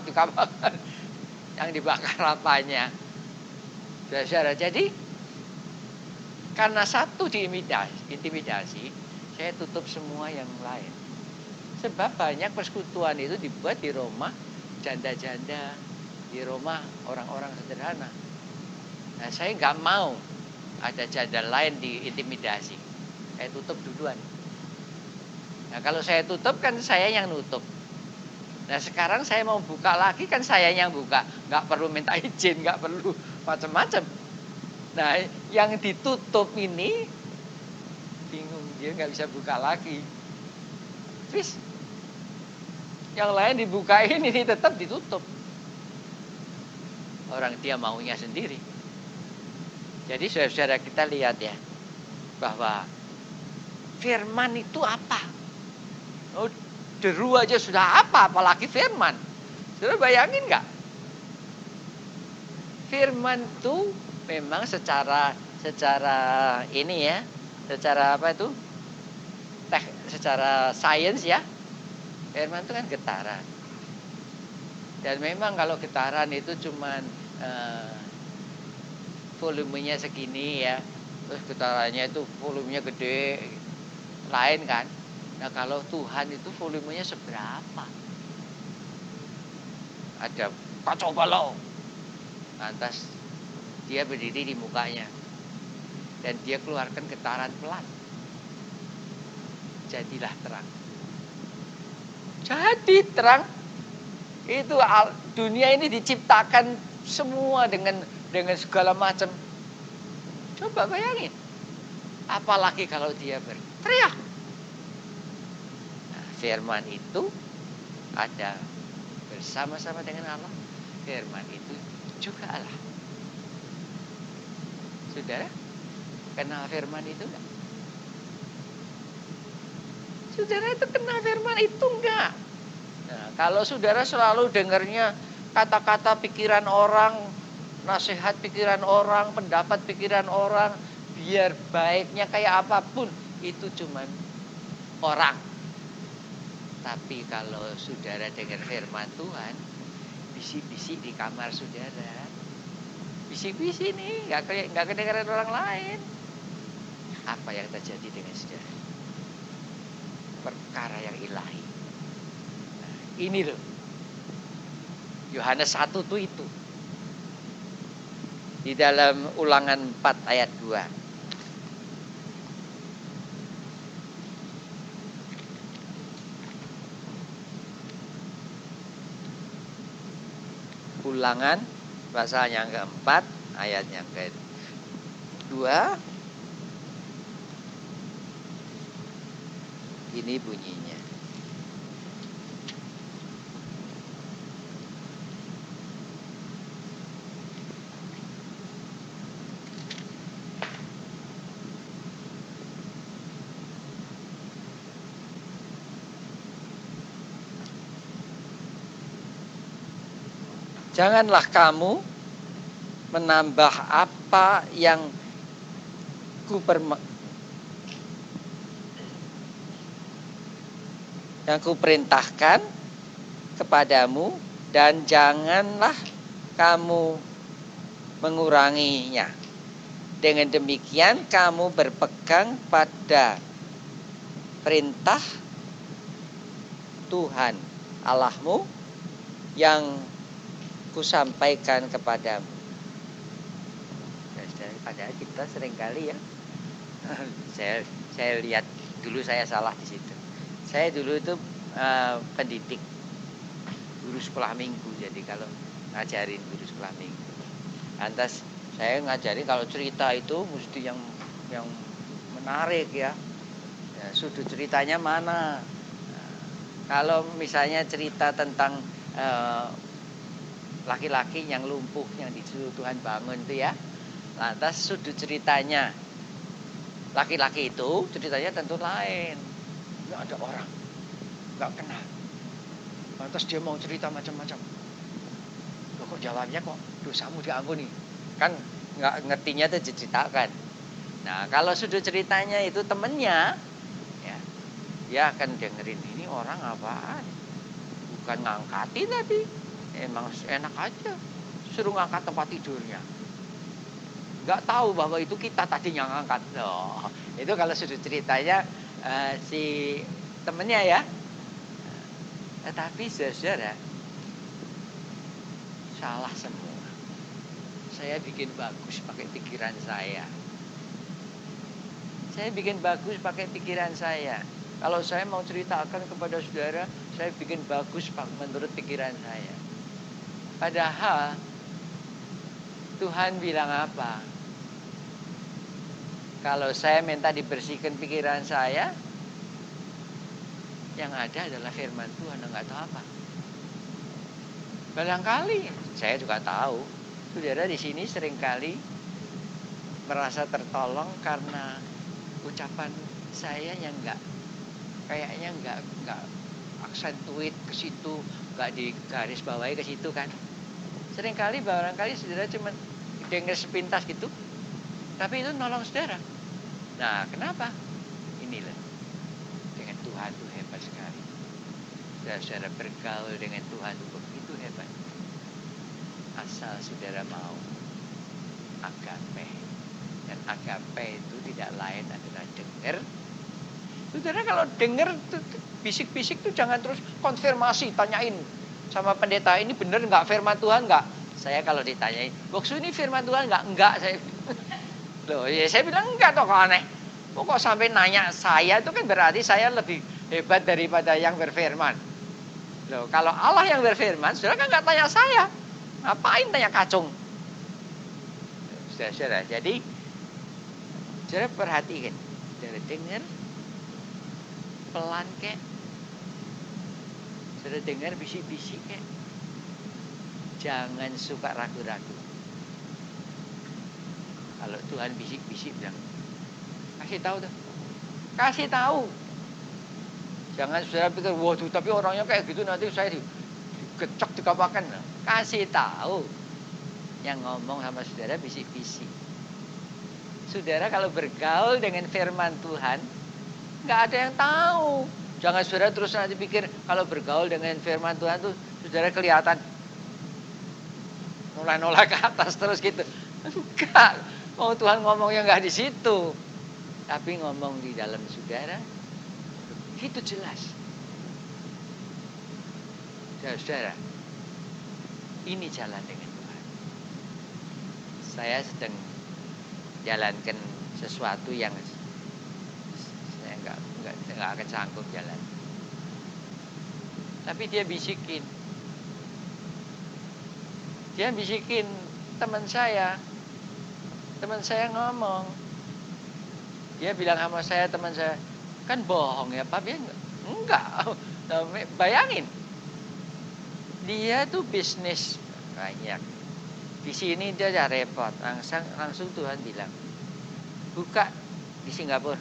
yang dibakar apanya. Saudara, jadi karena satu diintimidasi, saya tutup semua yang lain. Sebab banyak persekutuan itu dibuat di rumah janda-janda, di rumah orang-orang sederhana. Nah, saya nggak mau ada janda lain diintimidasi. Saya tutup duluan. Nah, kalau saya tutup kan saya yang nutup. Nah, sekarang saya mau buka lagi kan saya yang buka. Nggak perlu minta izin, nggak perlu macam-macam. Nah, yang ditutup ini bingung, dia nggak bisa buka lagi. Terus yang lain dibukain ini tetap ditutup. Orang dia maunya sendiri. Jadi saudara-saudara kita lihat ya, bahwa firman itu apa? Oh, deru aja sudah apa, apalagi firman. Saudara bayangin nggak? Firman itu memang secara ini ya, secara apa itu? Secara sains ya, firman itu kan getaran. Dan memang kalau getaran itu cuman volumenya segini ya, terus getarannya itu volumenya gede, lain kan. Nah kalau Tuhan itu volumenya seberapa? Ada kacau balau, lantas dia berdiri di mukanya dan dia keluarkan getaran pelan, jadilah terang. Jadi terang. Itu dunia ini diciptakan semua dengan segala macam. Coba bayangin. Apalagi kalau dia berteriak. Nah, firman itu ada bersama-sama dengan Allah. Firman itu juga Allah. Saudara, kenal firman itu enggak? Saudara itu kenal firman itu enggak? Nah, kalau saudara selalu dengarnya kata-kata pikiran orang, nasihat pikiran orang, pendapat pikiran orang, biar baiknya kayak apapun, itu cuman orang. Tapi kalau saudara dengar firman Tuhan, bisik-bisik di kamar saudara, bisik-bisik nih, nggak kedengaran orang lain. Apa yang terjadi dengan saudara? Perkara yang ilahi. Ini loh, Yohanes 1 tuh itu. Di dalam Ulangan 4 ayat 2. Ulangan pasal yang keempat, ayat yang kedua. Ini bunyinya. Janganlah kamu menambah apa yang kuperintahkan kepadamu, dan janganlah kamu menguranginya. Dengan demikian kamu berpegang pada perintah Tuhan Allahmu yang kusampaikan kepadamu. Padahal kita seringkali ya, saya lihat dulu saya salah di situ. Saya dulu itu pendidik, guru sekolah minggu. Jadi kalau ngajarin guru sekolah minggu, lantas saya ngajarin kalau cerita itu mesti yang menarik ya. Sudut ceritanya mana? Kalau misalnya cerita tentang laki-laki yang lumpuh yang disuruh Tuhan bangun itu ya, lantas sudut ceritanya laki-laki itu ceritanya tentu lain. Nggak ada orang, nggak kenal, lantas dia mau cerita macam-macam. Loh, kok jawabnya kok dosamu diampuni, kan nggak ngertinya itu diceritakan. Nah kalau sudut ceritanya itu temennya ya, dia akan dengerin ini orang apaan, bukan ngangkatin tadi. Emang enak aja suruh ngangkat tempat tidurnya, nggak tahu bahwa itu kita tadi yang ngangkat. Loh, itu kalau sudut ceritanya si temennya ya. Tetapi saudara, salah semua. Saya bikin bagus pakai pikiran saya. Saya bikin bagus pakai pikiran saya. Kalau saya mau ceritakan kepada saudara, saya bikin bagus menurut pikiran saya. Padahal Tuhan bilang apa? Kalau saya minta dibersihkan pikiran saya, yang ada adalah firman Tuhan, nggak tahu apa. Barangkali saya juga tahu, saudara di sini seringkali merasa tertolong karena ucapan saya yang nggak kayaknya nggak aksentuit ke situ, nggak digaris bawahi ke situ kan. Seringkali barangkali saudara cuma dengar sepintas gitu, tapi itu nolong saudara. Nah, kenapa? Inilah, dengan Tuhan itu hebat sekali. Saudara bergaul dengan Tuhan itu begitu hebat. Asal saudara mau agape. Dan agape itu tidak lain adalah dengar. Saudara kalau dengar bisik-bisik tuh jangan terus konfirmasi, tanyain sama pendeta, ini benar nggak firman Tuhan nggak? Saya kalau ditanyain, Boksu ini firman Tuhan nggak? Enggak, saya. Loh, ya saya bilang enggak toh, kok aneh. Kok sampai nanya saya, itu kan berarti saya lebih hebat daripada yang berfirman. Loh, kalau Allah yang berfirman, saudara kan nggak tanya saya. Ngapain tanya kacung? Saudara, jadi saudara perhatikan, saudara dengar pelan kek, saudara dengar bisik-bisik kek, jangan suka ragu-ragu. Kalau Tuhan bisik-bisik bilang, kasih tahu tuh, kasih tahu. Jangan saudara pikir, waduh tapi orangnya kayak gitu nanti saya digecek dikapakan. Kasih tahu. Yang ngomong sama saudara bisik-bisik. Saudara kalau bergaul dengan firman Tuhan, nggak ada yang tahu. Jangan saudara terus nanti pikir kalau bergaul dengan firman Tuhan tuh saudara kelihatan nolak-nolak ke atas terus gitu. Enggak. Oh, Tuhan ngomongnya nggak di situ, tapi ngomong di dalam saudara. Itu jelas. Saudara, ini jalan dengan Tuhan. Saya sedang jalankan sesuatu yang saya nggak akan sanggup jalan. Tapi dia bisikin teman saya ngomong. Dia bilang sama saya, teman saya, kan bohong ya Pak, ya enggak. Bayangin, dia tuh bisnis banyak. Di sini dia aja repot, langsung Tuhan bilang, buka di Singapura,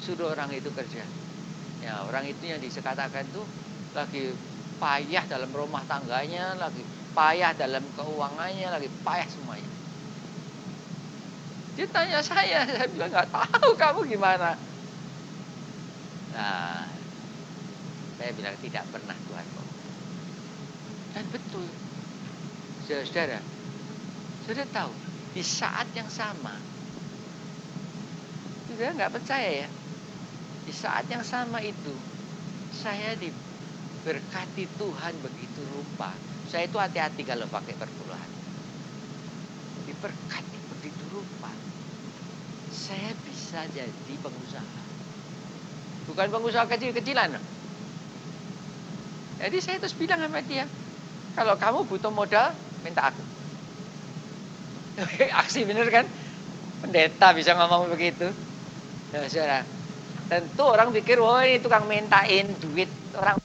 suruh orang itu kerja. Ya, orang itu yang dikatakan tuh lagi payah dalam rumah tangganya, lagi payah dalam keuangannya, lagi payah semuanya. Dia tanya saya bilang nggak tahu kamu gimana. Nah, saya bilang tidak pernah Tuhan kok. Dan betul, saudara tahu di saat yang sama, saudara nggak percaya ya, di saat yang sama itu saya diberkati Tuhan begitu rupa. Saya itu hati-hati kalau pakai perpuluhan. Diberkati begitu rupa. Saya bisa jadi pengusaha. Bukan pengusaha kecil-kecilan. Jadi saya terus bilang sama dia, kalau kamu butuh modal, minta aku. Aksi bener kan? Pendeta bisa ngomong begitu. Nah, saudara, tentu orang pikir, wah ini tukang mintain duit orang.